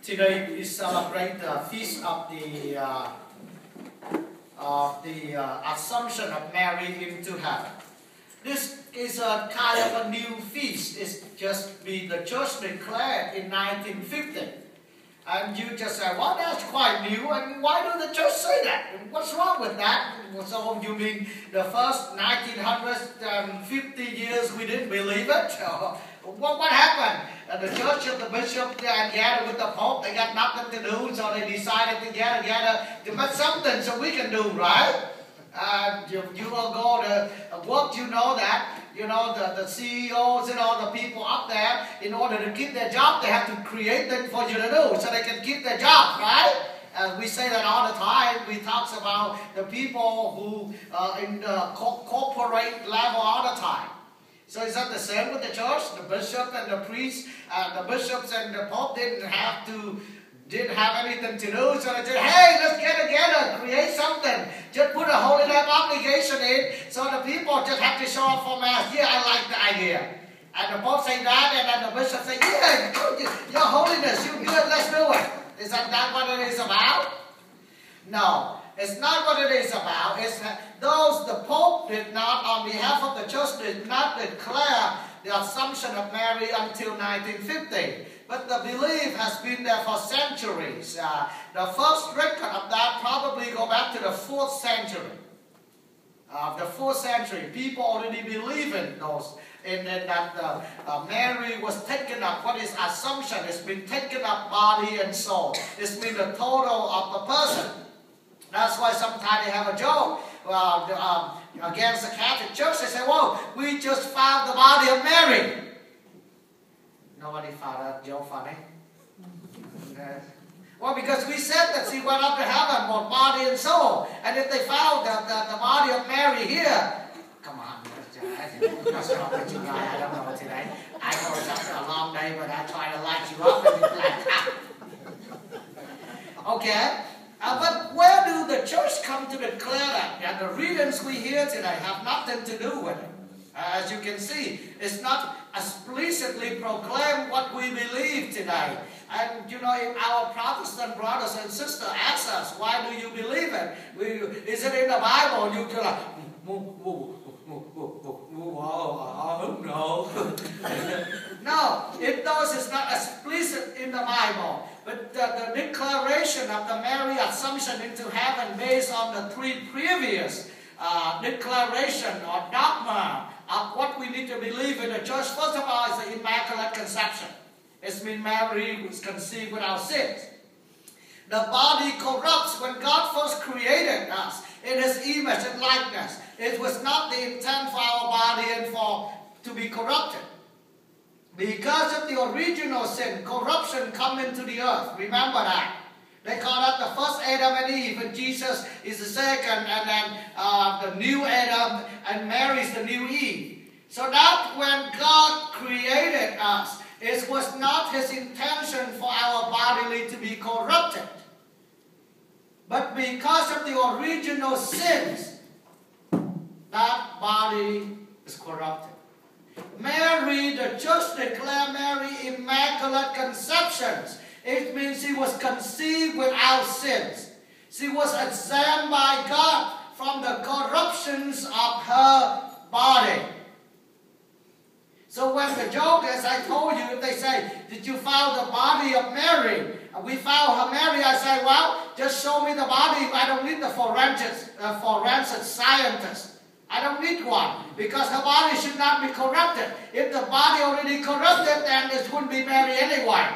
Today we celebrate the feast of the Assumption of Mary into heaven. This is a kind of a new feast. It's just the church declared in 1950. And you just say, well, that's quite new, and why do the church say that? And what's wrong with that? So you mean the first 1950 years we didn't believe it? What happened? The church and the bishop gathered with the Pope, they got nothing to do, so they decided together to make something so we can do, right? You will go to work, you know that. You know, the CEOs and all the people up there, in order to keep their job, they have to create things for you to do so they can keep their job, right? We say that all the time. We talk about the people who in the corporate level all the time. So is that the same with the church? The bishop and the priest, the bishops and the pope didn't have anything to do, so they said, hey, let's get together, create something. Just put a holy name obligation in, so the people just have to show up for Mass. Yeah, I like the idea. And the Pope say that, and then the Bishop say, yeah, your holiness, you good, let's do it. Is that what it is about? No, it's not what it is about. It's the Pope did not, on behalf of the church, did not declare the Assumption of Mary until 1950. But the belief has been there for centuries. The first record of that probably go back to the 4th century. The 4th century, people already believe in those. And then that Mary was taken up. What is Assumption? It's been taken up body and soul. It's been the total of the person. That's why sometimes they have a joke against the Catholic Church. They say, whoa, we just found the body of Mary. Nobody found that joke funny. Well, because we said that she went up to heaven, both body and soul. And if they found the body of Mary here, come on, what's wrong with you guys? I don't know today. I know it's after a long day, but I try to light you up and be like, okay. But where do the church come to declare that? And the readings we hear today have nothing to do with it. As you can see, it's not explicitly proclaimed what we believe today. And you know, if our Protestant brothers and sisters ask us, why do you believe it? Is it in the Bible? You can like, no. No, it does. It's not explicit in the Bible. But the declaration of the Mary Assumption into heaven based on the 3 previous declaration or dogma of what we need to believe in the church. First of all, is the Immaculate Conception. It's mean Mary was conceived without sins. The body corrupts. When God first created us in His image and likeness, it was not the intent for our body and to be corrupted. Because of the original sin, corruption come into the earth. Remember that. They call that the first Adam and Eve, and Jesus is the second, and then the new Adam, and Mary is the new Eve. So that when God created us, it was not His intention for our bodily to be corrupted. But because of the original sins, that body is corrupted. Mary, the church declared Mary Immaculate Conceptions. It means she was conceived without sins. She was exempt by God from the corruptions of her body. So when the joke, as I told you, if they say, did you find the body of Mary? We found her Mary. I say, well, just show me the body. I don't need the forensic scientist. I don't need one, because her body should not be corrupted. If the body already corrupted, then it wouldn't be Mary anyway.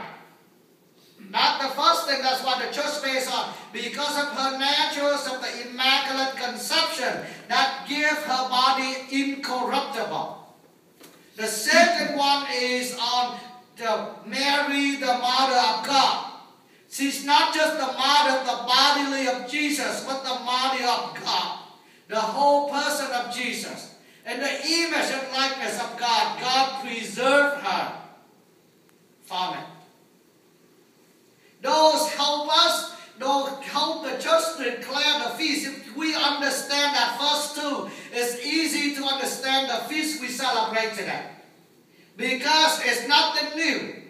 Not the first thing, that's what the church based on. Because of her natures of the Immaculate Conception, that give her body incorruptible. The second one is on Mary, the Mother of God. She's not just the mother of the bodily of Jesus, but the Mother of God. The whole person of Jesus. And the image and likeness of God. God preserved her from it. Those help us. Those help the church to declare the feast. If we understand that first 2, it's easy to understand the feast we celebrate today. Because it's nothing new.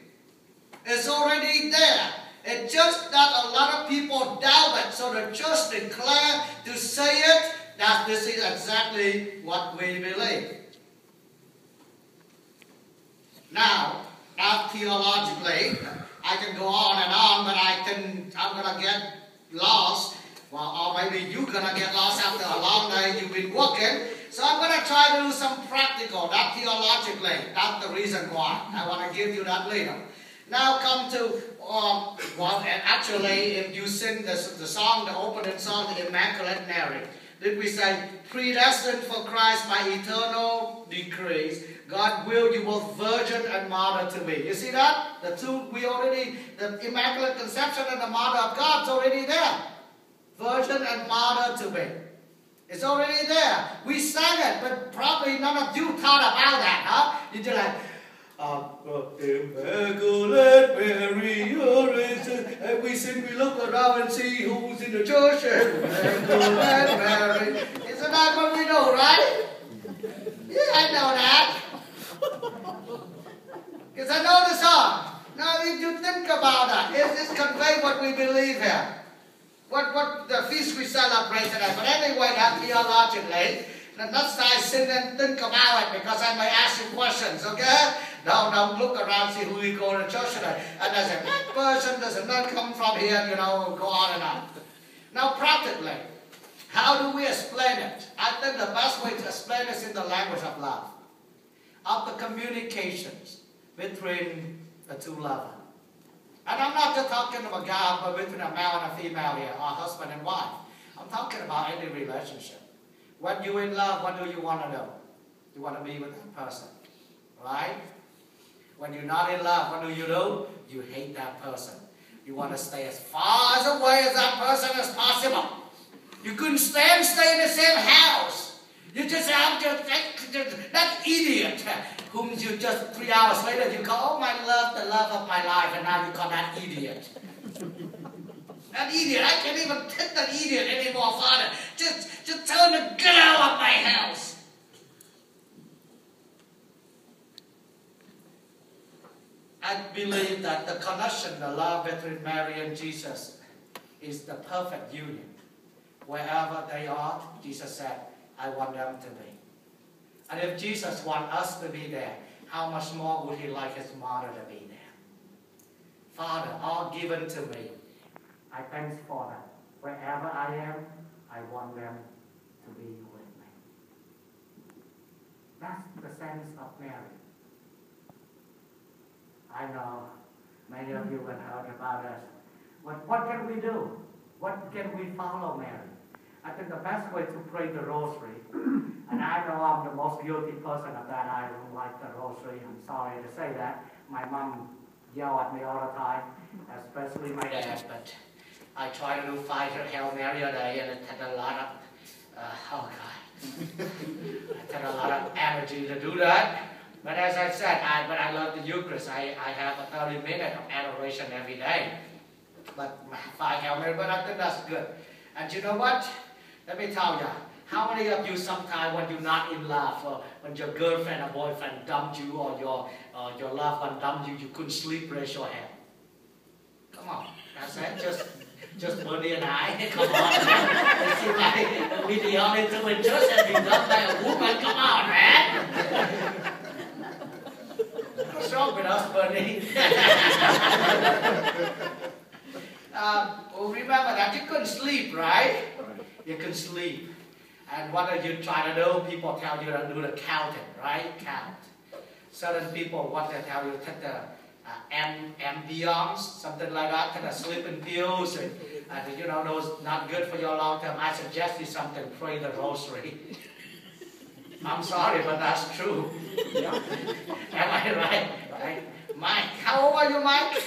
It's already there. It's just that a lot of people doubt it. So the church declared to say it, that this is exactly what we believe. Now theologically, I can go on and on, but I'm going to get lost. Well, or maybe you're going to get lost after a long day you've been working. So I'm going to try to do some practical, not theologically. That's the reason why. I want to give you that later. Now come to, actually, if you sing the song, the opening song, the Immaculate Mary, did we say, predestined for Christ by eternal decrees, God will you both virgin and mother to be. You see that? The two, the Immaculate Conception and the Mother of God's already there. Virgin and mother to be. It's already there. We sang it, but probably none of you thought about that, huh? You just like, Immaculate Mary, and we sing, we look around and see who's in the church. Immaculate Mary. Isn't that what we know, right? Yeah, I know that. Because I know the song. Now, if you think about that, it's convey what we believe here. What the feast we celebrate today. But anyway, that theologically, let's I sit and think about it because I may ask you questions, okay? Don't look around, see who you go to church today. And I say, that person does not come from here, go on and on. Now, practically, how do we explain it? I think the best way to explain is in the language of love, of the communications between the two lovers. And I'm not just talking about God, but between a male and a female here, or husband and wife. I'm talking about any relationship. When you're in love, what do you want to do? You want to be with that person, right? When you're not in love, what do? You hate that person. You want to stay as far away as that person as possible. You couldn't stay in the same house. You just have that idiot whom you just 3 hours later you call, oh my love, the love of my life, and now you call that idiot. That idiot, I can't even take that idiot anymore, Father. Just tell him to get out of my house. I believe that the connection, the love between Mary and Jesus is the perfect union. Wherever they are, Jesus said, I want them to be. And if Jesus wants us to be there, how much more would he like his mother to be there? Father, all given to me. I thank for them. Wherever I am, I want them to be with me. That's the sense of Mary. I know many of you have heard about us. What can we do? What can we follow Mary? I think the best way to pray the rosary, and I know I'm the most guilty person of that, I don't like the rosary, I'm sorry to say that. My mom yelled at me all the time, especially my dad, but I try to do 5 Hail Mary a day, and it had a lot of, it had a lot of energy to do that. But as I said, I love the Eucharist. I have a 30 minutes of adoration every day. But 5 Hail Mary, but I think that's good. And you know what? Let me tell you, how many of you sometimes when you're not in love, or when your girlfriend or boyfriend dumped you, or your loved one dumped you, you couldn't sleep, raise your hand. Come on, that's it, just Bernie and I, come on, man. It seems like we're the only two in church and been dumped by a woman, come on, man. What's wrong with us, Bernie? Well, remember that you couldn't sleep, right? You can sleep. And what are you trying to do? People tell you to do the counting, right? Count. Certain people, what they tell you, take the ambience, something like that, take the sleeping pills, and those not good for your long term. I suggest you something, pray the rosary. I'm sorry, but that's true. Yeah. Am I right? Right? Mike, how old are you, Mike?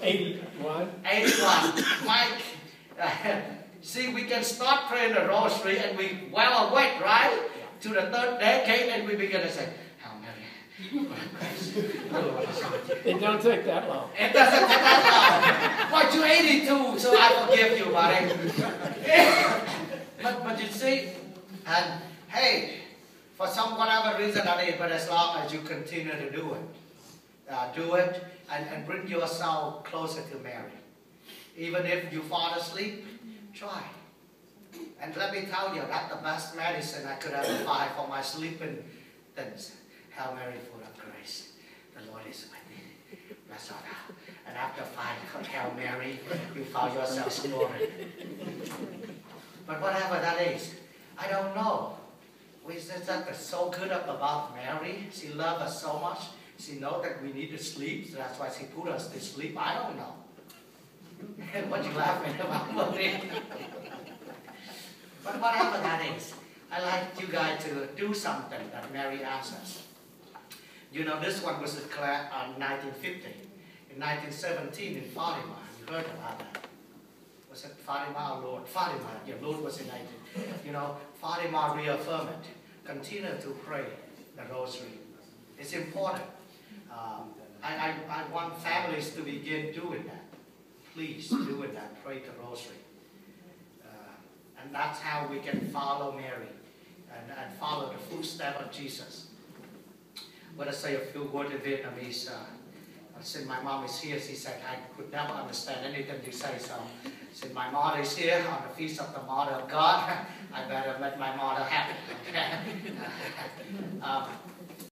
81. 81. Mike, see, we can start praying the rosary and we well awake, right? Yeah. To the 3rd decade, and we begin to say, Hail Mary. It don't take that long. It doesn't take that long. Well, you're 82, so I forgive you, buddy. but you see, and hey, for some whatever reason that is, but as long as you continue to do it, do it and bring yourself closer to Mary. Even if you fall asleep, try. And let me tell you, that's the best medicine I could ever find for my sleeping things. Hail Mary, full of grace, the Lord is with thee. Blessed art thou. And after 5 Hail Mary, you found yourself snoring. But whatever that is, I don't know. We just that so good about Mary. She loved us so much. She knows that we need to sleep, so that's why she put us to sleep. I don't know. What you laughing about? But whatever that is, I like you guys to do something that Mary asked us. You know, this one was declared in 1950. In 1917 in Fatima, you heard about that. Was it Fatima or Lord? Fatima, yeah, Lord was in 19. You know, Fatima reaffirmed it. Continue to pray the rosary. It's important. I want families to begin doing that. Please do that. Pray the rosary. And that's how we can follow Mary and follow the footsteps of Jesus. When I say a few words in Vietnamese, since my mom is here, she said, I could never understand anything you say, so since my mother is here on the feast of the Mother of God, I better make my mother happy. Okay?